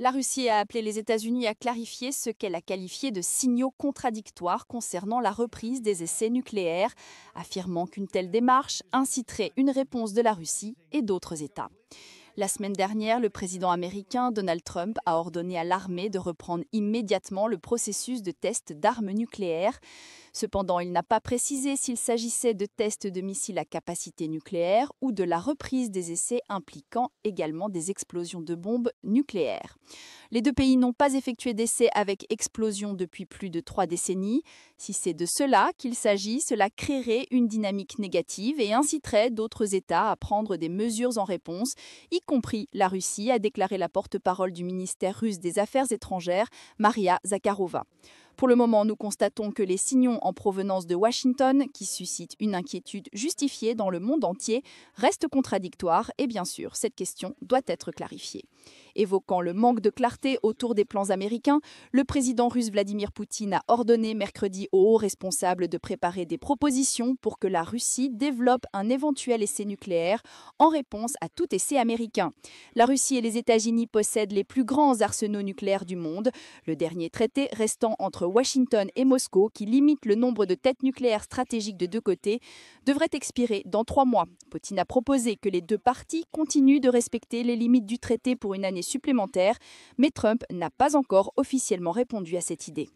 La Russie a appelé les États-Unis à clarifier ce qu'elle a qualifié de signaux contradictoires concernant la reprise des essais nucléaires, affirmant qu'une telle démarche inciterait une réponse de la Russie et d'autres États. La semaine dernière, le président américain Donald Trump a ordonné à l'armée de reprendre immédiatement le processus de test d'armes nucléaires. Cependant, il n'a pas précisé s'il s'agissait de tests de missiles à capacité nucléaire ou de la reprise des essais impliquant également des explosions de bombes nucléaires. Les deux pays n'ont pas effectué d'essais avec explosion depuis plus de 3 décennies. Si c'est de cela qu'il s'agit, cela créerait une dynamique négative et inciterait d'autres États à prendre des mesures en réponse, y compris la Russie, a déclaré la porte-parole du ministère russe des Affaires étrangères, Maria Zakharova. Pour le moment, nous constatons que les signaux en provenance de Washington, qui suscitent une inquiétude justifiée dans le monde entier, restent contradictoires et bien sûr, cette question doit être clarifiée. Évoquant le manque de clarté autour des plans américains, le président russe Vladimir Poutine a ordonné mercredi aux hauts responsables de préparer des propositions pour que la Russie développe un éventuel essai nucléaire en réponse à tout essai américain. La Russie et les États-Unis possèdent les plus grands arsenaux nucléaires du monde, le dernier traité restant entre Washington et Moscou, qui limite le nombre de têtes nucléaires stratégiques de deux côtés, devrait expirer dans 3 mois. Poutine a proposé que les deux parties continuent de respecter les limites du traité pour une année supplémentaire, mais Trump n'a pas encore officiellement répondu à cette idée.